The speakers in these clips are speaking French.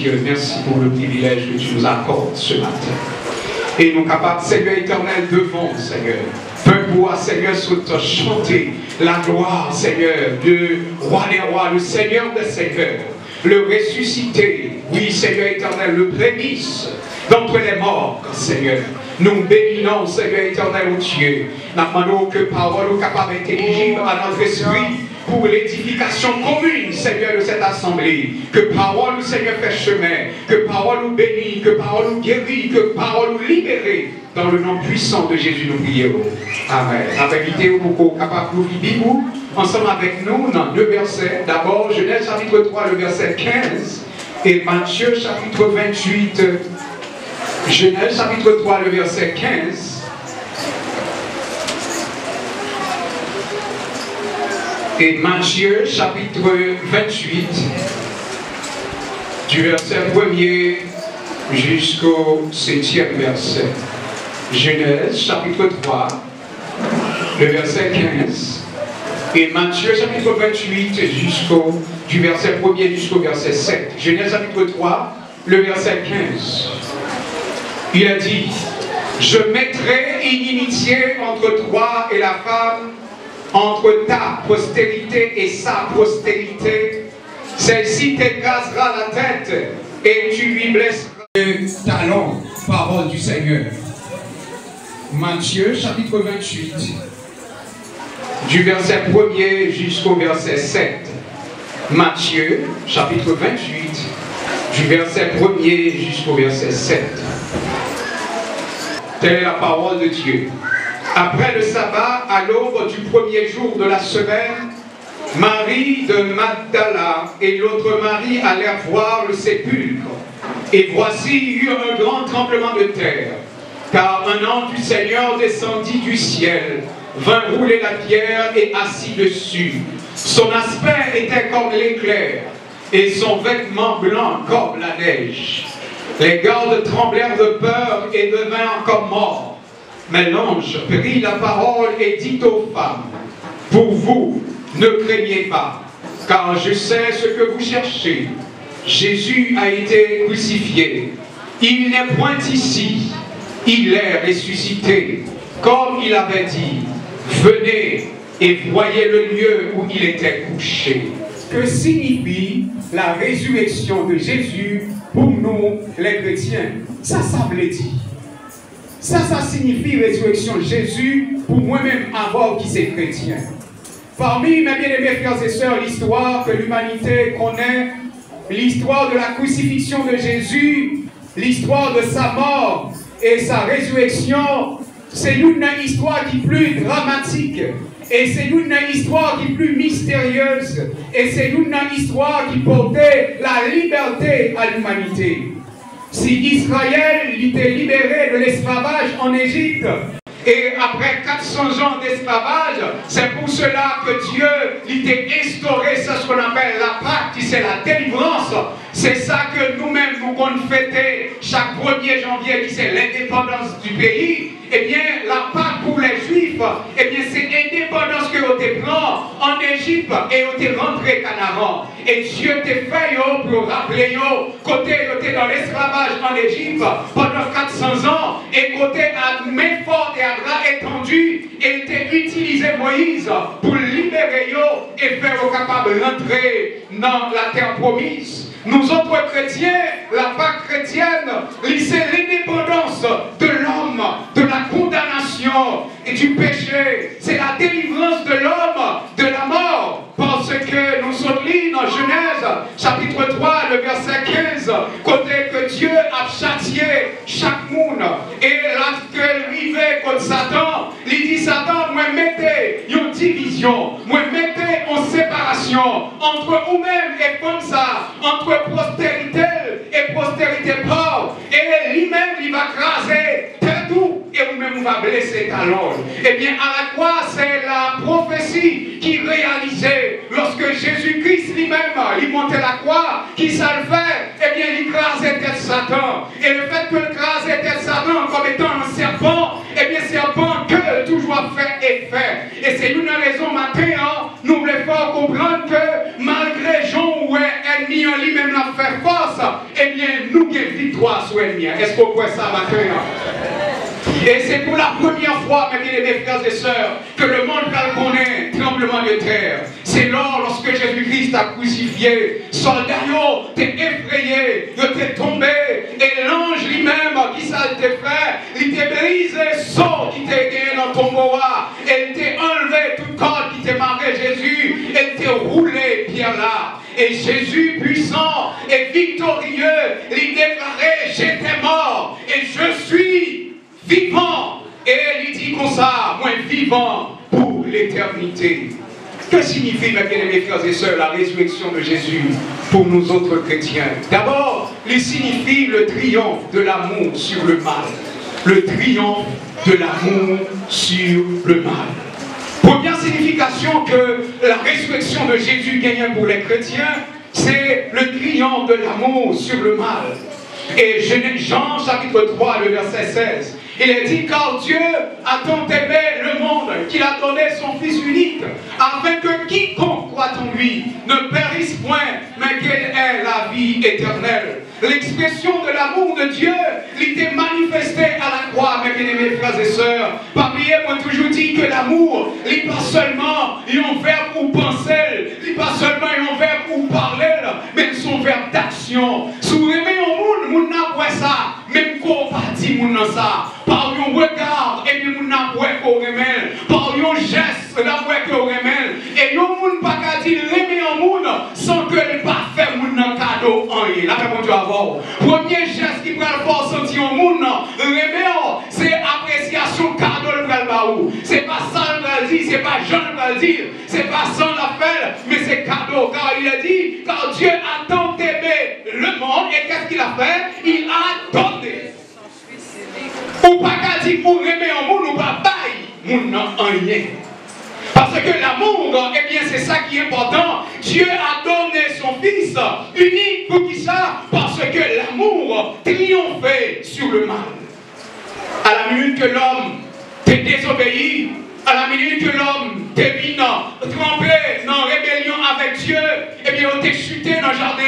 Dieu, merci pour le privilège que tu nous accordes ce matin. Et nous capables, Seigneur éternel, devant, Seigneur, pour Seigneur, chanter la gloire, Seigneur, du roi des rois, le Seigneur des seigneurs, le ressuscité, oui, Seigneur éternel, le prémisse d'entre les morts, Seigneur. Nous bénissons, Seigneur éternel, au Dieu. Nous demandons que parole ou capable intelligible à notre esprit pour l'édification commune, Seigneur, de cette assemblée. Que parole, Seigneur, fait chemin. Que parole nous bénit, que parole nous guérit, que parole nous libère. Dans le nom puissant de Jésus, nous prions. Amen. Avec l'idée où vous êtes capable d'ouvrir Bible, ensemble avec nous, dans deux versets. D'abord, Genèse chapitre 3, le verset 15, et Matthieu chapitre 28. Genèse chapitre 3, le verset 15. Et Matthieu chapitre 28, du verset 1er jusqu'au 7e verset. Genèse chapitre 3, le verset 15. Et Matthieu chapitre 28, du verset 1er jusqu'au verset 7. Genèse chapitre 3, le verset 15. Il a dit, je mettrai inimitié entre toi et la femme, entre ta postérité et sa postérité. Celle-ci t'écrasera la tête et tu lui blesseras le talon. Parole du Seigneur. Matthieu chapitre 28, du verset 1er jusqu'au verset 7. Matthieu chapitre 28, du verset 1er jusqu'au verset 7. Telle est la parole de Dieu. Après le sabbat, à l'aube du premier jour de la semaine, Marie de Magdala et l'autre Marie allèrent voir le sépulcre. Et voici, il y eut un grand tremblement de terre, car un ange du Seigneur descendit du ciel, vint rouler la pierre et assis dessus. Son aspect était comme l'éclair, et son vêtement blanc comme la neige. Les gardes tremblèrent de peur et devinrent comme morts. Mais l'ange prit la parole et dit aux femmes, pour vous, ne craignez pas, car je sais ce que vous cherchez. Jésus a été crucifié. Il n'est point ici. Il est ressuscité, comme il avait dit. Venez et voyez le lieu où il était couché. Que signifie la résurrection de Jésus pour nous, les chrétiens? Ça veut dire. Ça signifie résurrection de Jésus pour moi-même avoir qui c'est chrétien. Parmi mes bien-aimés frères et sœurs, l'histoire que l'humanité connaît, l'histoire de la crucifixion de Jésus, l'histoire de sa mort et sa résurrection, c'est une histoire qui est plus dramatique. Et c'est une histoire qui est plus mystérieuse. Et c'est une histoire qui portait la liberté à l'humanité. Si Israël était libéré de l'esclavage en Égypte, et après 400 ans d'esclavage, c'est pour cela que Dieu l'était instauré, c'est ce qu'on appelle la Pâque, c'est la délivrance. C'est ça que nous-mêmes nous comptons fêter chaque 1er janvier, qui c'est l'indépendance du pays. Eh bien, la Pâque pour les Juifs, eh bien, c'est l'indépendance que vous avez pris en Égypte et vous avez rentré Canaan. Et Dieu t'a fait pour rappeler côté vous dans l'esclavage en Égypte pendant 400 ans et côté à main forte et à bras étendu, et il t'a utilisé Moïse pour libérer et faire capable de rentrer dans la terre promise. Nous autres chrétiens, la Pâque chrétienne, c'est l'indépendance de l'homme, de la condamnation et du péché. C'est la délivrance de l'homme de la mort. Parce que nous sommes lits dans Genèse, chapitre 3, le verset 15, côté que Dieu a châtié chaque monde. Et lorsqu'il arrivait contre Satan, il dit Satan, moi mettez une division, moi mettez une séparation entre vous-même et comme ça, entre postérité et postérité pauvre. Et lui-même, il va craser tout et vous-même, va blesser ta langue. Eh bien, à la croix, c'est la prophétie qui réalisait lorsque Jésus-Christ lui-même, il montait la croix, qui ça le fait, eh bien, il crasait tête Satan. Et le fait que il crasait tête Satan comme étant un serpent, eh bien, serpent que toujours fait effet. Et c'est une raison matin, nous voulons faire comprendre que malgré Jean ou ennemi en lui-même l'a fait force, eh bien, victoire sur elle. Est-ce qu'on voit ça maintenant? Et c'est pour la première fois, mes bien-aimés frères et sœurs, que le monde connaît tremblement de terre. C'est lors lorsque Jésus-Christ a crucifié. Soldat, t'es effrayé, t'es tombé. Et l'ange lui-même, qui ça t'a fait, il t'a brisé son qui t'a gagné dans ton bois. Et il t'a enlevé tout corps qui t'a marqué Jésus. Et t'a roulé pierre là. Et Jésus, puissant et victorieux, il déclarait, j'étais mort et je suis vivant. Et il dit comme ça, moi vivant pour l'éternité. Que signifie, mes bien-aimés frères et sœurs, la résurrection de Jésus pour nous autres chrétiens? D'abord, il signifie le triomphe de l'amour sur le mal. Le triomphe de l'amour sur le mal. Première signification que la résurrection de Jésus gagne pour les chrétiens, c'est le triomphe de l'amour sur le mal. Et Jean chapitre 3, le verset 16, il est dit, car Dieu a tant aimé le monde qu'il a donné son Fils unique, afin que quiconque croit en lui ne périsse point, mais qu'elle ait la vie éternelle. L'expression de l'amour de Dieu, il était manifesté à la croix, mes bien-aimés frères et sœurs. Parmi eux, moi toujours dit que l'amour, il n'est pas seulement un verbe ou penser, il n'est pas seulement un verbe ou parler, mais son verbe d'action. Si vous aimez un monde, vous n'avez ça, même qu'on partit moun dans ça. Par un regard, et bien moun n'a pas qu'on remèle. Par un geste, n'a pas qu'on remèle. Et yon moun pas qu'à dire aimer un monde sans que le pas faire moun nan cadeau en rien. Là, mon Dieu avoir. Premier geste qui prend le fort sentir un monde, remèle, c'est appréciation cadeau le pral baou. C'est pas ça le pral dire, c'est pas Jean le pral dire, c'est pas ça l'appel, mais c'est cadeau. Car il a dit, car Dieu a tant aimé le monde, et qu'est-ce qu'il a fait? Il a donné. Ou pas qu'à dire pour aimer un monde, ou pas bailler moun nan rien. Parce que l'amour, eh bien c'est ça qui est important. Dieu a donné son Fils unique pour qui ça? Parce que l'amour triomphait sur le mal. À la minute que l'homme t'est désobéi, à la minute que l'homme t'est mis trempé dans rébellion avec Dieu, eh bien on t'est chuté dans le jardin,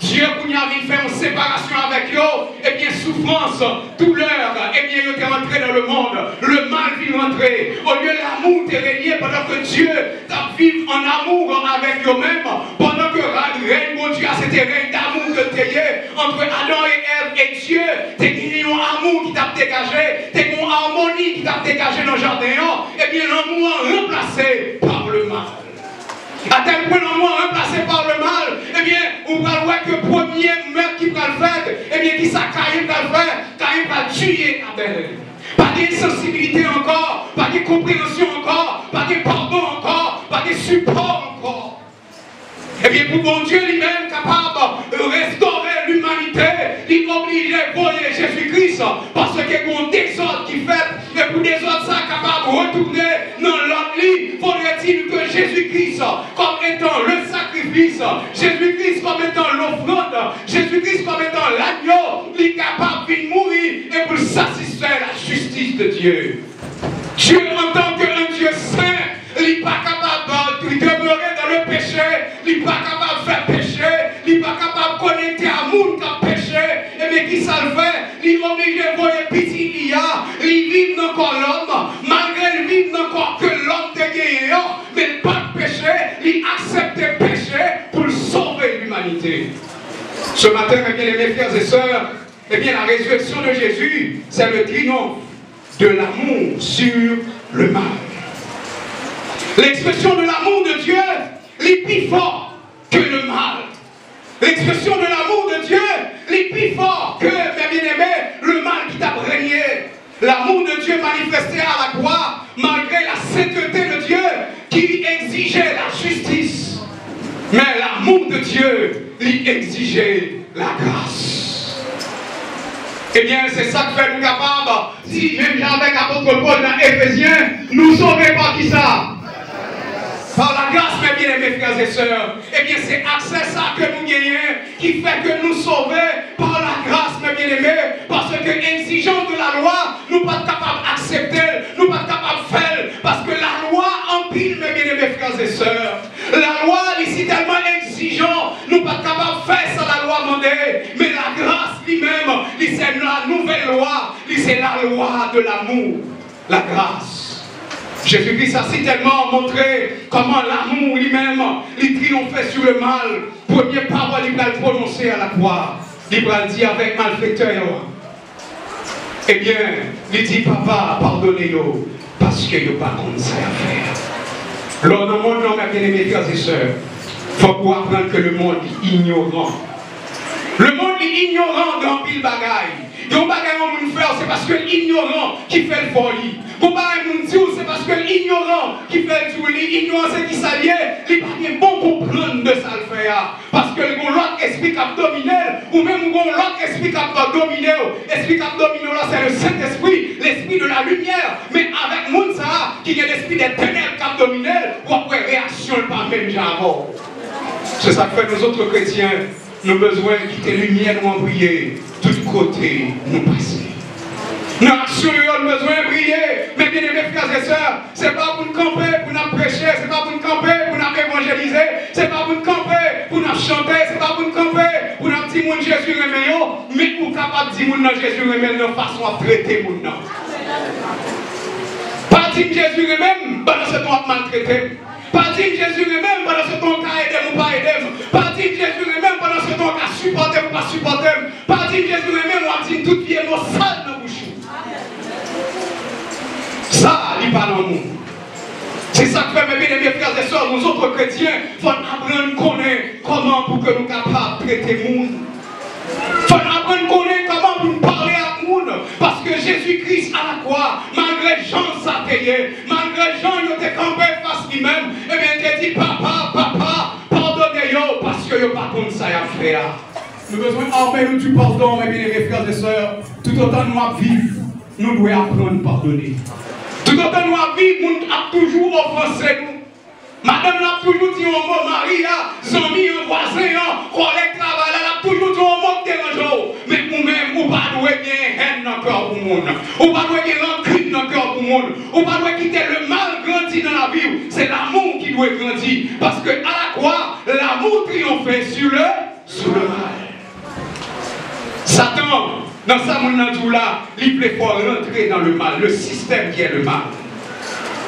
Dieu qui a fait une séparation avec eux, eh bien souffrance, douleur, eh bien il est rentré dans le monde, le mal vit rentrer. Au lieu de l'amour t'est régné pendant que Dieu t'a vécu en amour avec eux-mêmes, pendant que règne mon Dieu, c'était règne d'amour que t'es entre Adam et Ève et Dieu, t'es gagné un amour qui t'a dégagé, t'es une harmonie qui t'a dégagé dans le jardin, eh bien l'amour remplacé par le mal. À tel point l'amour remplacé par le mal, eh bien, on va voir que le premier meurtre qui va le faire, eh bien, qui ça Caïn va le faire, Caïn va tuer Abel. Pas de sensibilité encore, pas de compréhension encore, pas de pardon encore, pas de support encore. Eh bien, pour mon Dieu lui-même capable de restaurer l'humanité, il oblige de voyer Jésus-Christ parce qu'il y a un désordre qui fait, et pour désordre ça capable de retourner dans l'autre lit, faudrait-il que Jésus-Christ, comme étant le sacrifice, Jésus-Christ comme étant l'offrande, Jésus-Christ comme étant l'agneau, il est capable de mourir et pour satisfaire la justice de Dieu. Dieu en tant qu'un Dieu saint, il n'est pas capable de demeurer dans le péché, il n'est pas capable de faire pécher, il n'est pas capable de connecter à monde qui a péché, et bien qui ça le fait, il est obligé de voir petit il y a, il vit dans le corps l'homme, malgré il vit dans le corps que l'homme te gagné, mais pas de péché, il accepte le péché pour sauver l'humanité. Ce matin, mes bien-aimés frères et sœurs, eh bien la résurrection de Jésus, c'est le triomphe de l'amour sur le mal. L'expression de l'amour de Dieu est plus fort que le mal. L'expression de l'amour de Dieu est plus fort que, mes bien-aimés, le mal qui t'a régné. L'amour de Dieu manifesté à la croix, malgré la sainteté de Dieu qui exigeait la justice. Mais l'amour de Dieu lui exigeait la grâce. Eh bien, c'est ça qui fait nous capables. Si, même avec l'apôtre Paul dans Éphésiens, nous sauver par qui ça? Par la grâce, mes bien-aimés frères et sœurs, eh bien c'est accès ça que nous gagnons qui fait que nous sauvons par la grâce, mes bien-aimés, parce que l'exigence de la loi, nous ne sommes pas capables d'accepter, nous ne sommes pas capables de faire, parce que la loi empile, mes bien-aimés frères et sœurs. La loi ici tellement exigeante, nous ne sommes pas capables de faire ça la loi demandée, mais la grâce lui-même, l'amour, la grâce. Jésus-Christ a si tellement montré comment l'amour lui-même, il triomphait sur le mal. Première parole, il va le prononcer à la croix. Il va le dire avec malfaiteur. Eh bien, il dit, papa, pardonnez-nous, parce qu'il n'y a pas comme ça à faire. Lors d'un monde, mes bien-aimés frères et sœurs, il faut pouvoir apprendre que le monde est ignorant. Le monde est ignorant dans pile bagaille. Donc, bagaille on faire, c'est parce que l'ignorant qui fait le folie. Bon, bagaille on dit, c'est parce que l'ignorant qui fait le tout. L'ignorant, c'est qui s'allie, il n'y a pas bon comprendre de ça le faire. Parce que l'autre esprit qui a dominé, ou même l'autre esprit qui a dominé, l'esprit qui a dominé là, c'est le Saint-Esprit, l'esprit de la lumière. Mais avec monde ça, qui est l'esprit des ténèbres qui a dominé, ou après réaction, pas même genre. C'est ça que fait nous autres chrétiens. Nous avons besoin de quitter la lumière, nous en briller. Tout côté, nous passer. Nous avons besoin de briller. Mais bien aimés frères et sœurs, ce n'est pas pour nous camper, pour nous prêcher, ce n'est pas pour nous camper, pour nous évangéliser, ce n'est pas pour nous camper, pour nous chanter, ce n'est pas pour nous camper, pour nous dire que Jésus remet, mais pour capable de dire que Jésus remet de façon à traiter les gens. Pas dire que Jésus remet, pendant ce temps maltraité. Pas dire que Jésus lui-même pendant ce temps qu'a aidé ou pas aidé. Pas dire que Jésus lui-même pendant ce temps qu'a supporté ou pas supporté. Pas dire que Jésus lui-même a dit toute vie est sale dans la bouche. Ça, il parle en nous. C'est ça que fait mes bien-aimés frères et sœurs, nous autres chrétiens, il faut apprendre à connaître comment pour que nous capables de traiter le monde. Il faut apprendre à connaître comment pour nous parler à le monde. Parce que Jésus-Christ à la croix, malgré Jean s'est payé, malgré Jean il était campé face lui-même, et bien il a dit papa, pardonnez-moi parce que je n'ai pas comme ça à faire. Nous avons besoin d'armer du pardon, mes bien-aimés frères et sœurs. Tout autant nous vivre, nous devons apprendre à pardonner. Tout autant nous vivre, nous avons toujours offensé nous. Madame l'a toujours dit au mot Maria, zami, un voisin, collègue travail, elle a toujours dit au mot dérangeant. Mais vous-même, vous ne pouvez pas bien haine dans le cœur pour le monde. Vous ne pouvez pas bien rancune dans le cœur pour le monde. Vous ne pouvez pas quitter le mal grandi dans la vie. C'est l'amour qui doit grandir. Parce que à la croix, l'amour triomphait sur le mal. Satan, dans sa monde-là, il voulait rentrer dans le mal, le système qui est le mal.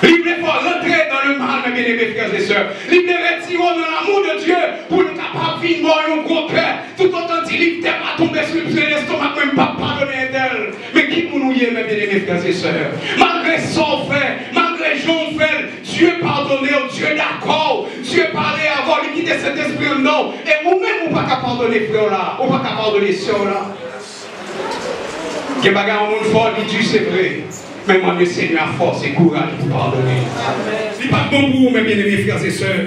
Il voulait rentrer dans le mal, mes bien-aimés frères et sœurs. Il voulait retirer dans l'amour de Dieu pour nous capables de vivre un gros cœur. Tout autant il n'était pas tombé sur l'estomac, même pas pardonner d'elle. Mais qui nous y est, mes bien-aimés frères et sœurs? Malgré son fait, malgré Jean fait, Dieu pardonnait, Dieu d'accord. Dieu parlait avant, il quittait cet esprit en nous. Et vous-même, vous ne pouvez pas pardonner, frère là. Vous ne pouvez pas pardonner, sœur là. Que bagarre au monde fort, dit Dieu, c'est vrai. Mais moi, le Seigneur a force et courage pour pardonner. Ce n'est pas bon pour vous, mes bien-aimés frères et sœurs.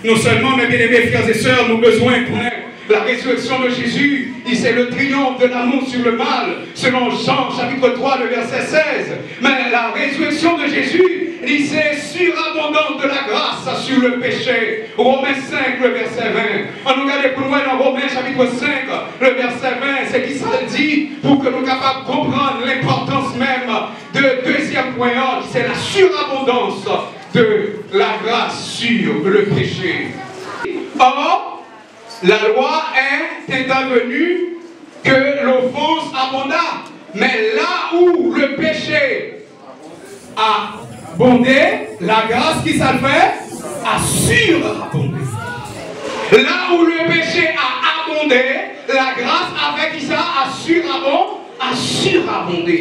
Non seulement, mes bien-aimés frères et sœurs, nous avons besoin de connaître la résurrection de Jésus. C'est le triomphe de l'amour sur le mal, selon Jean chapitre 3, le verset 16. Mais la résurrection de Jésus, c'est surabondance de la grâce sur le péché. Romains 5, le verset 20. On nous regarde pour nous dans Romains chapitre 5, le verset 20. C'est qui ça dit pour que nous soyons capables de comprendre l'importance même de deuxième point, c'est la surabondance de la grâce sur le péché. Or, la loi est intervenue que l'offense abonda. Mais là où le péché a abondé, la grâce qui s'en fait a surabondé. Là où le péché a abondé, la grâce avec qui ça a surabondé.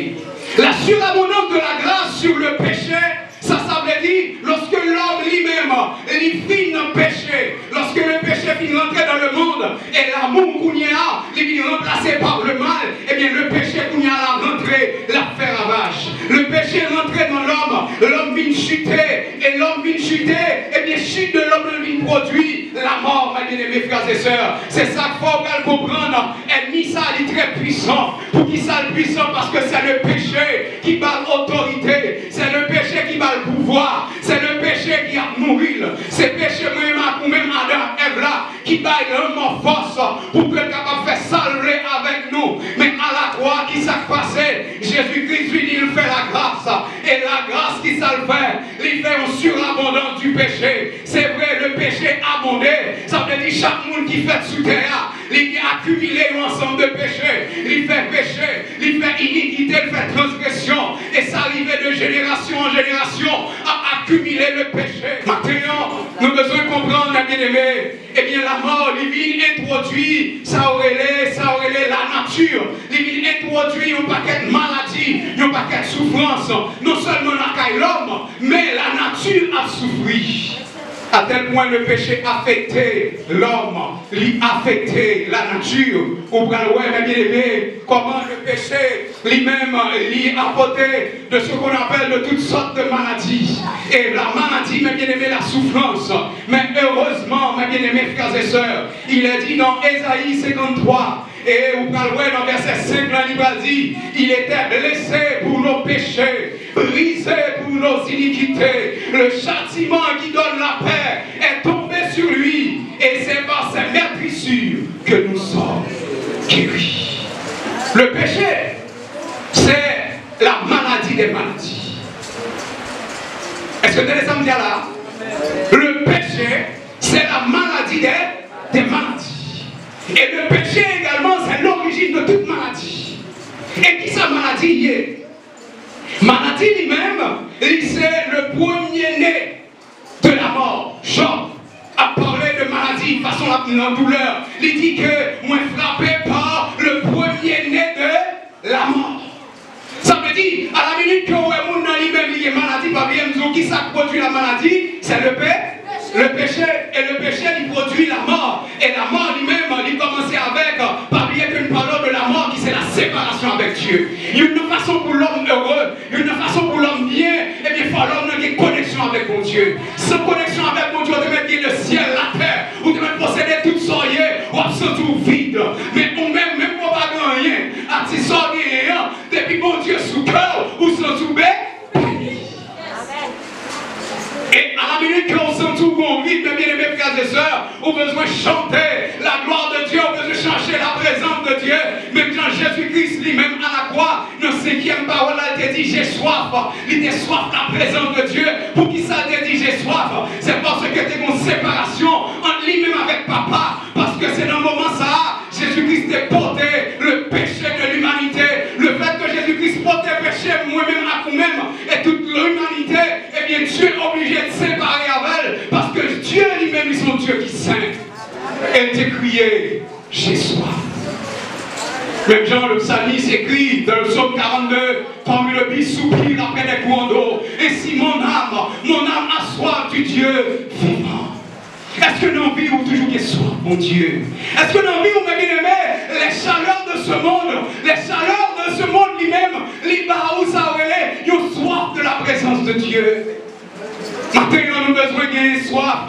La surabondance de la grâce sur le péché, ça veut dire lorsque l'homme lui-même, il finit dans le péché, lorsque le péché finit rentrer dans le monde, et l'amour qu'on y a, il finit remplacé par le mal, et bien le péché qu'on y a la rentrée, la fait ravage. Le péché est rentré dans l'homme vient chuter, et l'homme vient chuter, et bien chute de l'homme vient produit la mort, mes bien-aimés frères et sœurs. C'est ça qu'il faut bien comprendre. Et ça, il est très puissant. Pour qui ça est puissant? Parce que c'est le péché qui bat l'autorité, c'est le péché qui bat le pouvoir, c'est le péché qui a mouru. C'est le péché même Adam et Ève là qui bat vraiment force pour que le capable de faire salver avec nous. Mais à la croix, qui s'est passé? Jésus-Christ lui dit, il fait la grâce. Et la grâce qui s'est fait, il fait une surabondance du péché. C'est vrai, le péché abondé, ça veut dire chaque monde qui fait sous terre, il a accumulé un ensemble de péchés. Il fait péché, il fait iniquité, il fait transgression. Et ça arrivait de génération en génération à accumuler le péché. Maintenant, nous avons besoin de comprendre, mes bien-aimés, eh bien la mort, il vient introduire, ça aurait la nature. Il vient introduire un paquet de maladies, un paquet de souffrances. Non seulement l'homme, mais la nature a souffert. À tel point le péché affectait l'homme, il affectait la nature. Vous voyez, mes bien-aimés, comment le péché lui-même lui apportait de ce qu'on appelle de toutes sortes de maladies. Et la maladie, mes bien-aimés, la souffrance. Mais heureusement, mes bien-aimés frères et sœurs, il est dit dans Ésaïe 53, et vous voyez dans verset 5, il va dire, il était blessé pour nos péchés, brisé pour nos iniquités. Le châtiment qui donne la paix est tombé sur lui. Et c'est par ses meurtrissures que nous sommes guéris. Le péché, c'est la maladie des maladies. Est-ce que vous allez me dire là? Le péché, c'est la maladie des maladies. Et le péché également, c'est l'origine de toute maladie. Et qui sa maladie est? Maladie lui-même, c'est le premier-né de la mort. Job a parlé de maladie de façon la douleur. Il dit que moi frappé par le premier-né de la mort. Ça veut dire, à la minute que vous avez lui-même il est maladie, par exemple, qui ça produit la maladie? C'est le péché. Et le péché, il produit la mort. Et la mort lui-même, il commençait avec, par bien qu'une parole de la mort, qui c'est la séparation avec Dieu. Il y a une façon pour l'homme heureux, il y a une façon pour l'homme bien, et bien il faut l'homme qui a une connexion avec mon Dieu. Sans connexion avec mon Dieu, on devait mettre le ciel, la terre, on devait posséder tout soyez, ou absolument vide. Mais on même pour pas rien, à ti sortir rien, depuis mon Dieu sous cœur, ou sans tout et à la minute qu'on sent tout qu'on vit, mes bien-aimés frères et sœurs, on a besoin de chanter la gloire de Dieu, on a besoin de chercher la présence de Dieu. Même quand Jésus-Christ lui-même à la croix, dans 5e parole, il a dit j'ai soif. Il a soif de la présence de Dieu. Pour qui ça a dit j'ai soif? C'est parce que tu as une séparation entre lui-même avec papa. Parce que c'est dans le moment ça, Jésus-Christ a porté le péché de l'humanité. Le fait que Jésus-Christ porte le péché, moi-même à vous-même, et toute l'humanité, eh bien Dieu est obligé de séparer avec elle, parce que Dieu lui-même est son Dieu qui saint. Elle t'a crié, j'ai soif. Même Jean le psalmiste écrit dans le psaume 42, comme le bis soupire après des courants d'eau. Et si mon âme a soif du Dieu vivant. Est-ce que nous vivons toujours des soif, mon Dieu? Est-ce que nous vivons, mes bien-aimés, les chaleurs de ce monde lui-même, les barreaux, ça aurait une soif de la présence de Dieu. Maintenant, nous avons besoin de soif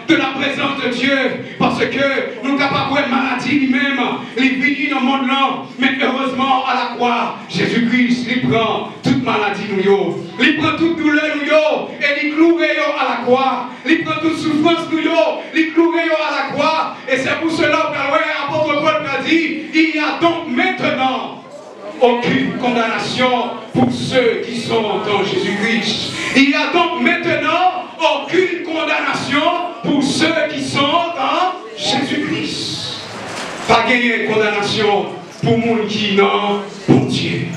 de la présence de Dieu, parce que nous sommes capables de maladie lui-même, il vit dans le monde là, mais heureusement à la croix, Jésus-Christ, il prend toute maladie nous, il prend toute douleur nous, et il cloue à la croix, il prend toute souffrance nous, il cloue à la croix, et c'est pour cela que l'apôtre Paul a dit, il y a donc maintenant aucune condamnation pour ceux qui sont en Jésus-Christ. Il n'y a donc maintenant aucune condamnation pour ceux qui sont en Jésus-Christ. Pas de condamnation pour monde qui n'ont pour Dieu.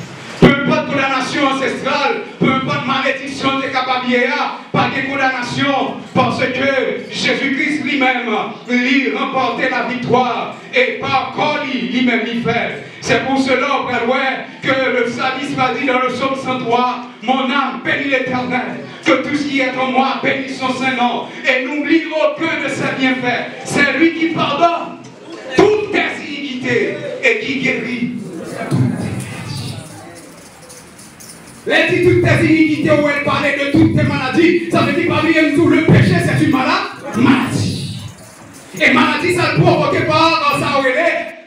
Peu importe condamnation ancestrale, peu importe malédiction de Kababiéa, pas de condamnation, parce que Jésus-Christ lui-même, lui remportait la victoire, et par corps lui-même il fait. C'est pour cela, que le psalmiste va dire dans le psaume 103, mon âme bénit l'Éternel, que tout ce qui est en moi bénit son Saint-Nom, et n'oublie aucun de ses bienfaits. C'est lui qui pardonne toutes tes iniquités et qui guérit toutes tes maladies. Elle dit toutes tes iniquités où elle parlait de toutes tes maladies. Ça veut dire parmi nous, le péché c'est une maladie. Et maladie ça le provoque par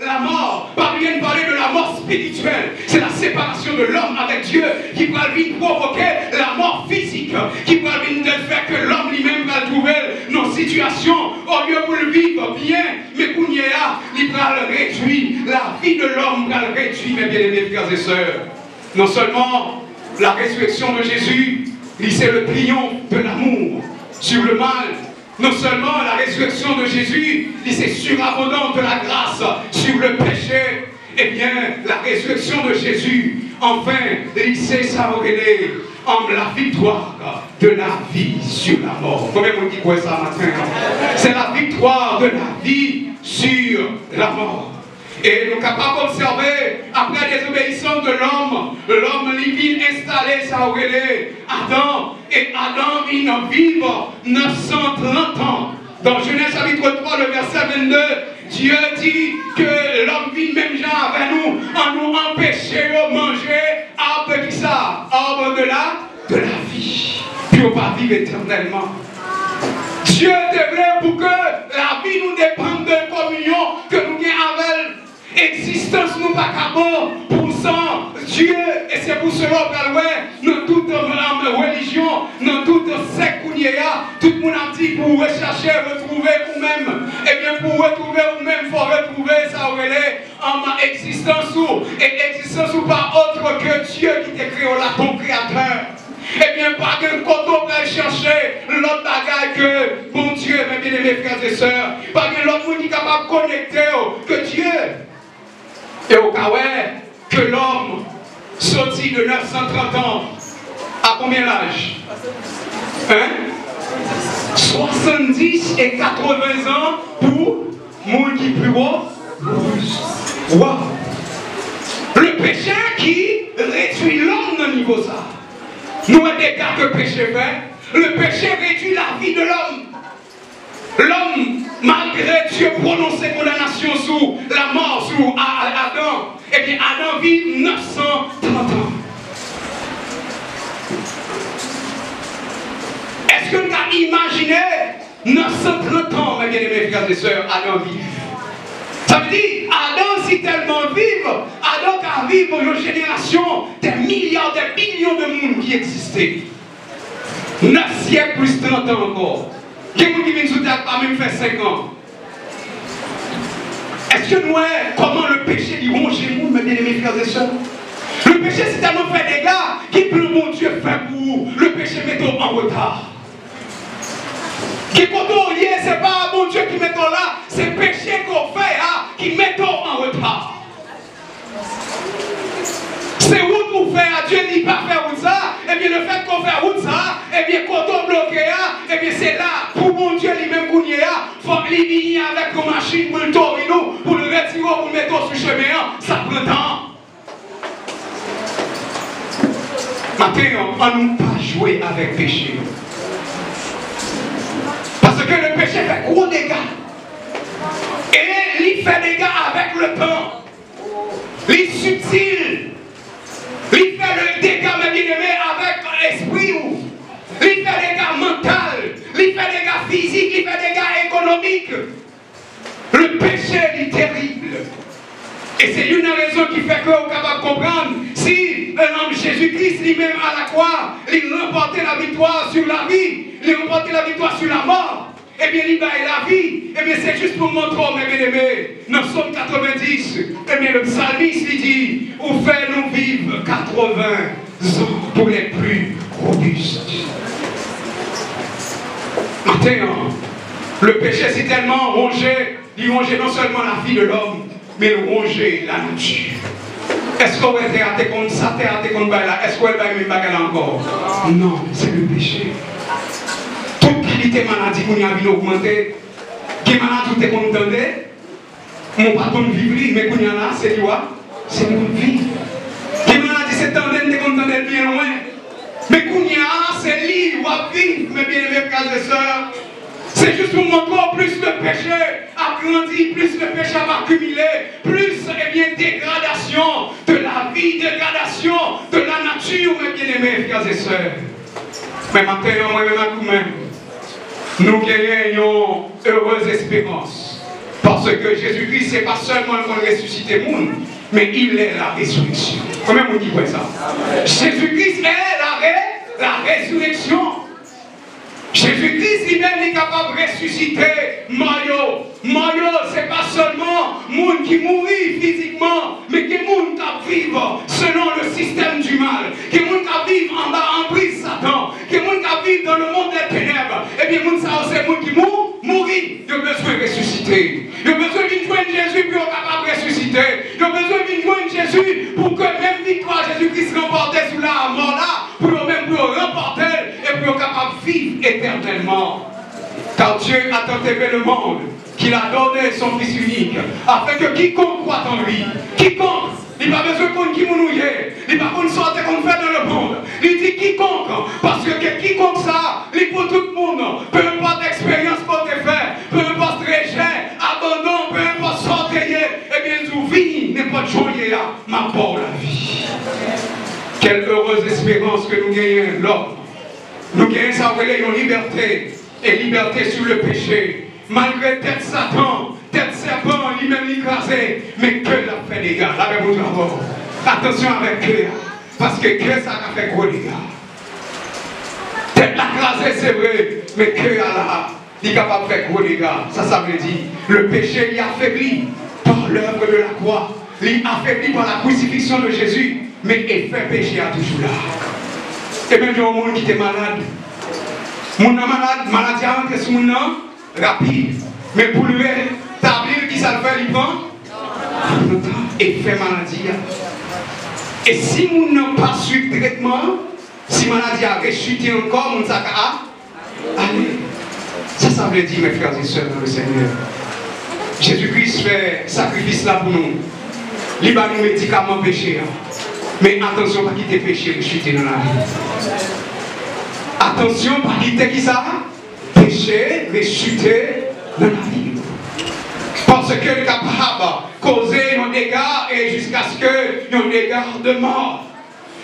la mort. Parmi elle parlait de la mort spirituelle. C'est la séparation de l'homme avec Dieu qui va lui provoquer la mort physique. Qui va lui faire que l'homme lui-même va trouver nos situations. Au lieu de le vivre bien, mais pour il va le réduire. La vie de l'homme va le réduire, mes bien-aimés frères et sœurs. Non seulement la résurrection de Jésus c'est le triomphe de l'amour sur le mal. Non seulement la résurrection de Jésus, c'est surabondante de la grâce sur le péché. Eh bien, la résurrection de Jésus, enfin, c'est ça, en la victoire de la vie sur la mort. Combien vous dites quoi ça matin? C'est la victoire de la vie sur la mort. Et nous sommes capables d'observer, après la désobéissance de l'homme, l'homme vient installer sa Adam, et Adam vient vivre 930 ans. Dans Genèse chapitre 3, le verset 22, Dieu dit que l'homme vit même genre avec nous, en nous empêchant de manger arbre qui ça, arbre de la vie. Puis on va vivre éternellement. Dieu devrait pour que la vie nous dépende de la communion que nous avons avec elle. Existence nous pas bon pour sans Dieu, et c'est pour cela que dans toute religion, dans toute secte, tout le monde a dit pour rechercher, retrouver vous-même. Et bien pour retrouver vous-même, il faut retrouver ça en existence ou, et existence ou pas autre que Dieu qui t'a créé là, ton créateur. Eh bien, pas qu'un côté pour aller chercher l'autre bagaille que mon Dieu, mes bien-aimés frères et sœurs, pas qu'un autre monde qui est capable de connecter que Dieu. Et au cas où que l'homme sorti de 930 ans, à combien l'âge? 70 et 80 ans pour monde qui plus haut. Wow. Le péché qui réduit l'homme dans le niveau ça. Nous avons des cas que le péché fait. Le péché réduit la vie de l'homme. L'homme, malgré Dieu prononcer condamnation sur la mort, sur Adam, eh bien Adam vit 930 ans. Est-ce que nous avons imaginé 930 ans, mes bien-aimés frères et sœurs, Adam vit? Ça veut dire, Adam, si tellement vive, Adam a vivre une génération des milliards, des billions de monde qui existaient. 9 siècles plus 30 ans encore. Il y a des gens qui viennent sous terre, pas même fait 5 ans. Est-ce que nous, comment le péché dit ronge nous, mes bien-aimés frères et sœurs? Le péché, c'est tellement fait des gars qui peut mon Dieu fait pour vous. Le péché met en retard. Qui quand on y est, c'est pas mon Dieu qui met là, c'est le péché qu'on fait qui met en retard. C'est où nous faire à Dieu dit pas faire ça, et bien le fait qu'on fait ça, et bien quand on bloque, et bien c'est là, pour mon Dieu lui-même qu'on y est, il faut qu'il vienne avec une machine pour le torino, pour le retirer, pour le mettre sur le chemin, ça prend temps. Maintenant, on ne peut pas jouer avec péché. Parce que le péché fait gros dégâts. Et il fait des dégâts avec le temps. Il est subtil. Il fait le dégât, mes bien-aimés, avec l'esprit. Il fait des dégâts mentaux. Il fait des dégâts physiques. Il fait des dégâts économiques. Le péché est terrible. Et c'est une raison qui fait qu'on est capable de comprendre si l'homme Jésus-Christ lui-même à la croix, il remportait la victoire sur la vie, il remportait la victoire sur la mort, et bien il baille la vie, et bien c'est juste pour montrer, mes bien-aimés, dans Psaume 90, et bien le psalmiste il dit, où fait nous vivre 80 ans pour les plus robustes. Maintenant, le péché c'est tellement rongé, il rongeait non seulement la vie de l'homme, mais ronger la nature. Est-ce qu'on va être comme ça, comme là? Est-ce qu'on va être même bagarre encore? Non, c'est le péché. Toute qualité maladie qu'on a vu augmenter, qui maladie tout est qu'on entendait, mon patron vivre, mais qu'on y a là, c'est quoi? C'est nous vivre. Qui maladie c'est tendance qu'on entendait bien loin, mais qu'on y a, c'est libre à vivre, mes bien-aimés frères et sœurs. C'est juste pour montrer plus le péché a grandi, plus le péché a accumulé, plus eh bien, dégradation de la vie, dégradation de la nature, mes bien-aimés frères et sœurs. Mais maintenant, moi-même, nous gagnons une heureuse espérance. Parce que Jésus-Christ, ce n'est pas seulement un ressuscité monde, mais il est la résurrection. Comment on dit quoi ça? Jésus-Christ est la résurrection. Jésus-Christ lui-même est capable de ressusciter Mario. Mario, ce n'est pas seulement monde qui mourit physiquement, mais qui est monde qui vit selon le système du mal, qui est monde qui vit en bas en prise Satan, vivre dans le monde des ténèbres. Eh bien, moun ça c'est moun qui mourir. Ils ont besoin de ressusciter. Ils ont besoin de joindre Jésus pour être capable de ressusciter. Ils ont besoin de joindre Jésus pour que même victoire Jésus-Christ remportait sous la mort là, pour eux-mêmes pour remporter et pour être capable de vivre éternellement. Car Dieu a tant aimé le monde qu'il a donné son Fils unique, afin que quiconque croit en lui, quiconque, il n'a pas besoin qu'on qui mouille, il n'a pas besoin de sortir qu'on fait dans le monde. Il dit quiconque, parce que quiconque ça, il pour tout le monde, peu importe l'expérience qu'on te fait, peu importe rejet, abandon, peu importe sortir, eh bien tout vie, n'importe journée là, ma pauvre la vie. Quelle heureuse espérance que nous gagnons l'homme. Nous gagnons ça, une liberté, et liberté sur le péché. Malgré tête Satan, tête serpent, lui-même écrasé, mais que l'a fait des gars, avec votre rapport. Attention avec que, parce que ça a fait gros dégâts. Tête l'écrasé, c'est vrai, mais que Allah, il est capable de faire gros dégâts. Ça veut dire, le péché il est affaibli par l'œuvre de la croix, il est affaibli par la crucifixion de Jésus, mais effet péché est toujours là. Et même il y a un monde qui est malade. Mon malade, maladie à rentrer sur mon nom, rapide. Mais pour lui établir qui ça le fait, il prend effet maladie. Et si mon n'a pas suivi traitement, si maladie a rechuté encore, mon sac a allez. Ça veut dire, mes frères et sœurs dans le Seigneur. Jésus-Christ fait sacrifice là pour nous. Il va nous médicaments péché. Mais attention, pas quitter péché, rechuter dans la vie. Attention, pas quitter qui ça? Péché, rechuter dans la vie. Parce que le capable de causer un dégât et jusqu'à ce qu'il y ait un dégât de mort.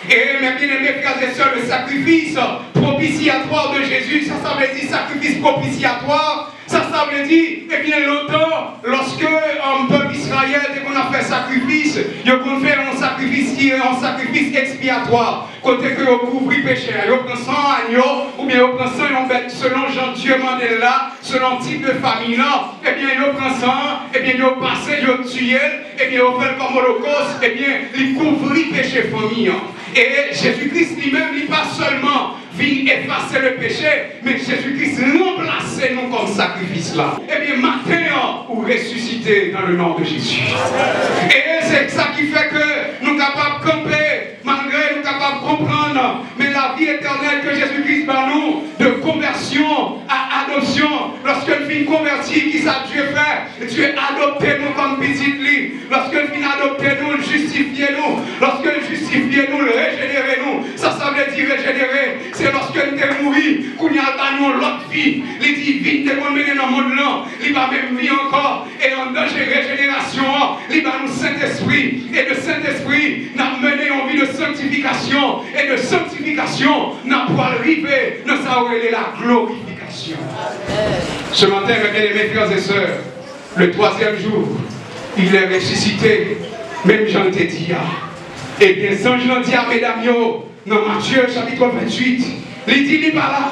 Et mes bien-aimés frères et sœurs, le sacrifice propitiatoire de Jésus, ça veut dire sacrifice propitiatoire. Ça veut dire, et bien longtemps, lorsque un peuple Israël, dès qu'on a fait sacrifice, il a fait un sacrifice qui est un sacrifice expiatoire. Côté que vous couvrez péché, vous prenez 100 agneaux, ou bien vous prenez 100 bêtes, selon Jean-Dieu Mandela, selon le type de famille là, et bien vous prenez 100, et bien vous passez, vous tuez, et bien vous faites comme holocauste, et bien il couvre péché famille. Et Jésus-Christ lui-même, il pas seulement vient effacer le péché, mais Jésus-Christ remplace nous comme sacrifice là. Et bien matin, ou ressusciter dans le nom de Jésus. Et c'est ça qui fait que nous sommes capables de camper, malgré nous sommes capables de comprendre, mais la vie éternelle que Jésus-Christ par nous, de conversion à adoption, lorsque nous finissons convertis, qui ça Dieu fait? Dieu adopte nous comme petit lit. Lorsque nous finissons adopter nous, justifier nous. Lorsque nous justifier nous, régénérer nous. Ça veut dire régénérer. C'est lorsque nous sommes morts, qu'on y a dans l'autre vie. Les divines de nous mener dans le monde là. Il va même vie encore. Et en danger régénération, il va nous Saint-Esprit. Et le Saint-Esprit n'a mené en vie de sanctification. Et de sanctification n'a pas arrivé. Nous avons la glorification. Ce matin, mes bien-aimés frères et sœurs, le troisième jour, il est ressuscité. Même Jean te dit. Et bien, sans Jean dit à mesdames, dans Matthieu chapitre 28, il dit, il n'est pas là.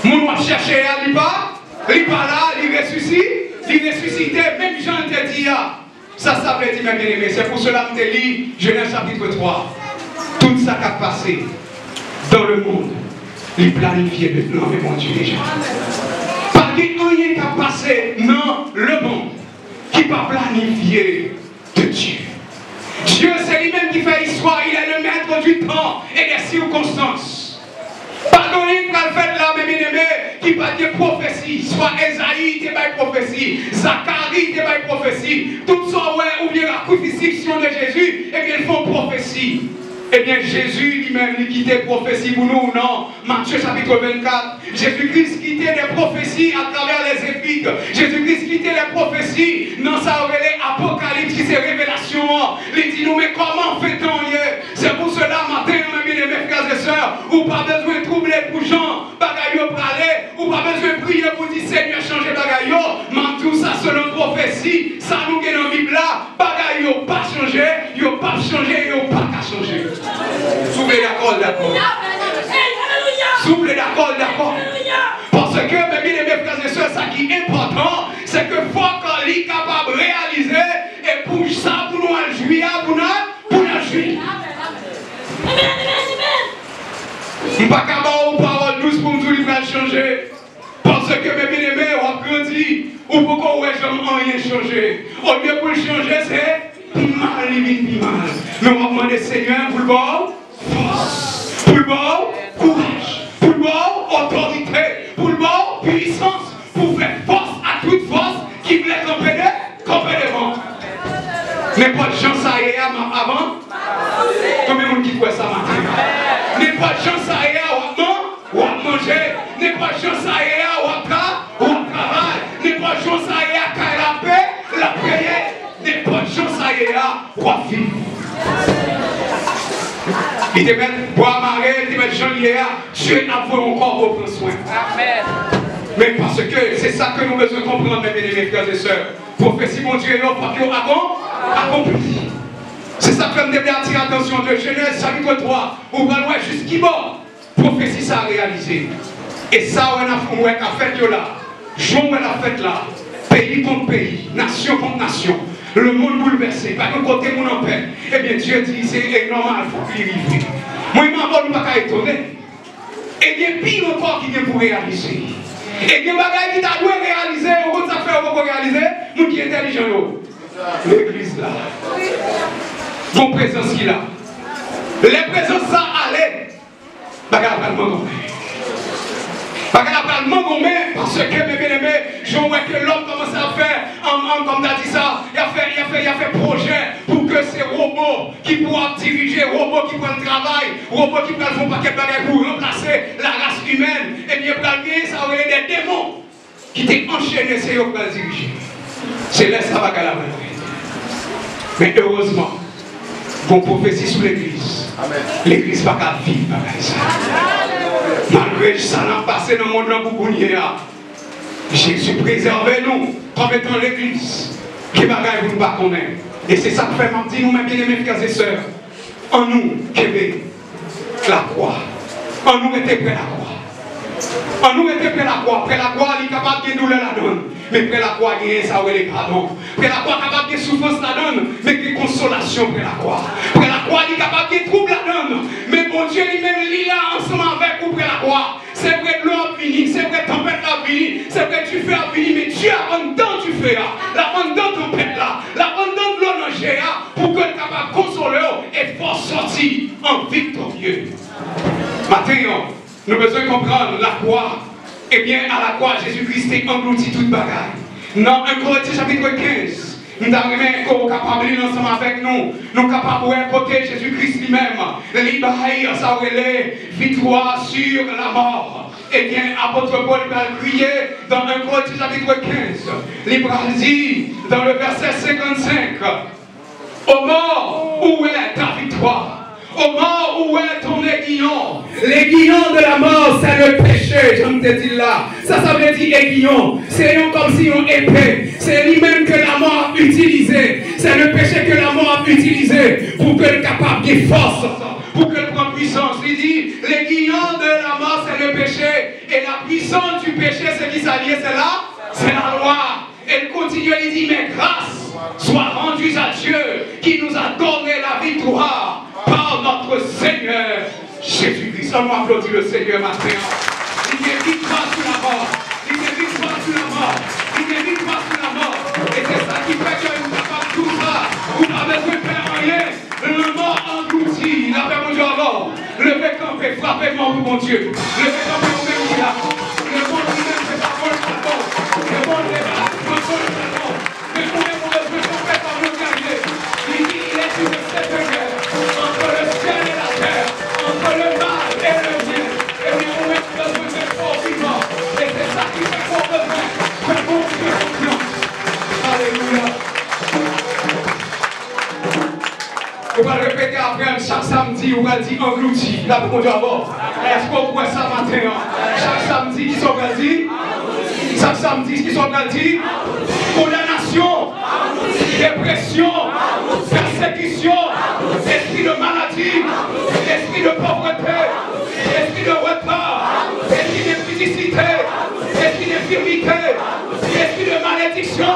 Mon va chercher, il n'est pas là, il ressuscite, même Jean te dit. Ça veut dire, mes bien-aimés, c'est pour cela que je lis Genèse chapitre 3. Tout ça qui a passé dans le monde, il planifiait de non, mais mon Dieu déjà. Pas qu'il n'y a rien qui a passé dans le monde qui va planifier de Dieu. Dieu, c'est lui-même qui fait histoire, il est le maître du temps et des circonstances. Pardonnez qui va le faire là, mes bien-aimés, qui va dire prophétie, soit Esaïe, qui va prophétie, Zacharie, qui va prophétie, tout ça, ouais, ou bien la crucifixion de Jésus, et bien ils font prophétie. Eh bien, Jésus lui-même, il quittait prophétie pour nous, non? Matthieu chapitre 24. Jésus-Christ quittait les prophéties à travers les épîtres. Jésus-Christ quittait les prophéties dans sa Apocalypse, qui c'est révélation. Il dit nous, mais comment fait-on? C'est pour cela, matin, mes bien-aimés frères et sœurs, ou pas besoin de troubler pour Jean, bagaille pour aller, ou pas besoin de prier pour dire Seigneur, changer bagaille. Mais tout ça selon prophétie, ça nous gagne dans la Bible là, bagaille pas changé, yo pas changé, yo pas qu'à changer. Soufflez d'accord, d'accord. Soufflez d'accord, d'accord. Parce que, mes bien-aimés frères et sœurs, ça qui est important, c'est que faut qu'on est capable de réaliser, et pour ça, pour nous en juillet, pour nous en juillet. Je ne suis pas capable de parole douce changer. Parce que mes bien-aimés ont grandi. Ou pourquoi ouais, j'aime rien changer. Au lieu pour le changer, c'est mal, il mal. Mais on va demander Seigneur pour le bon force, pour le bon courage, pour le bon autorité, pour le bon puissance, pour faire force à toute force qui voulait camper devant. N'est pas de chance à y avant. Combien de monde qui croit ça matin? N'est pas de chance à y ou à manger. N'est pas de chance à y ou à travail. N'est pas de chance à y à la paix, la payer. N'est pas de chance à y ou à vivre. Il te met boire marrer, il te met janvier, Dieu n'a pas encore pour prendre soin. Amen. Mais parce que c'est ça que nous devons comprendre, mes bien-aimés frères et sœurs. Prophétie, mon Dieu, il faut qu'on accomplit. C'est ça que je devais attirer l'attention de Genèse, chapitre 3, où on va voir jusqu'à mort. Prophétie, ça a réalisé. Et ça, on a fait là. Jour où on a fait là. Pays contre pays, nation contre nation. Le monde bouleversé, par un côté, mon en paix. Eh bien, Dieu dit, c'est normal, il faut qu'il arrive. Moi, je ne vais pas étonner. Eh bien, pire encore qui vient pour réaliser. Et bien, bagaille qui t'a dû réaliser, on va faire pour réaliser, nous qui est intelligent, l'église là. Bon présence qui là. Les présences ça allait. Bagaille pas le monde. Bagaille pas le monde, parce que mes bien-aimés, je vois que l'homme commence à faire, comme tu as dit ça, il a fait projet pour que ces robots qui pourront diriger, robots qui prennent le travail, robots qui prennent le paquet de bagages pour remplacer la race humaine, et bien, ça aurait des démons qui t'ont enchaîné, c'est eux qui vont diriger. C'est là ça va la mais heureusement, qu'on prophétie sous l'église. L'église va pas vivre avec ça. Malgré ça, n'a passé dans le monde de Boubounier. Jésus préserve nous comme étant l'église. Qui bagaille vous ne pas connaître. Et c'est ça que fait m'a dit nous, mes bien-aimés frères et sœurs. En nous, Québec, la croix. En nous, était près la croix. En nous, était près la croix. Près la croix, il est capable de douleur la donne. Mais près la croix, il y a ça, les pardon. Près la croix, capable de souffrance la donne. Mais de consolation près la croix. Près la croix, il est capable de trouble la donne. Mais bon Dieu, lui-même, il est là ensemble avec vous près la croix. C'est vrai que l'eau a fini, c'est vrai que tempête a fini, c'est vrai que tu fais a fini, mais Dieu abondant tu fais là. L'abondant tempête là. L'abondant de l'eau là pour que le capable consoler et fort sortir en victorieux. Maintenant, nous devons comprendre la croix. Eh bien, à la croix, Jésus-Christ est englouti toute bagaille. Dans 1 Corinthiens chapitre 15, nous avons capable ensemble avec nous. Nous sommes capables de côté Jésus-Christ lui-même. Libérer sa victoire sur la mort. Eh bien, apôtre Paul va crier dans 1 Corinthiens chapitre 15. Il va dire dans le verset 55. Ô mort, où est ta victoire? Ô mort, où est ton aiguillon? L'aiguillon de la mort, c'est le péché, je te dis là. Ça veut dire aiguillon. C'est comme si on épée. C'est lui-même que la mort a utilisé. C'est le péché que la mort a utilisé pour que le capable de force, pour que le prenne puissance. Il dit, l'aiguillon de la mort, c'est le péché. Et la puissance du péché, c'est qui s'allie, c'est là, c'est la loi. Et il continue, il dit, mais grâce soit rendue à Dieu qui nous a donné la victoire par notre Seigneur Jésus-Christ. On applaudit le Seigneur maintenant. Il est victoire sur la mort. Il est victoire sur la mort. Il est victoire sur la mort. Et c'est ça qui fait que nous avons tout ça. Vous n'avez besoin de faire rien. Le mort englouti. Il a fait mon Dieu avant. Levez camper, frappez-moi pour mon Dieu. Levez camper au même là. Le monde lui-même, c'est pas bon le pardon. Le monde n'est pas bon le pardon. Mais pour les mauvais besoin qu'on fait par le gagner. Il dit, il est sur le septembre. Entre le ciel et la terre, entre le mal et le bien, et bien on met besoin de fort vivant. Et c'est ça qui fait qu'on besoin de bon Dieu confiance. Alléluia. On va répéter après chaque samedi, on va dire englouti. Là pour mon Dieu d'abord. Est-ce qu'on voit ça matin? Chaque samedi, qui sont dit? Chaque samedi, qui sont dit? Condamnation, dépression, persécution, esprit de maladie, esprit de pauvreté, esprit de retard, esprit d'impudicité, esprit d'infirmité, esprit de malédiction,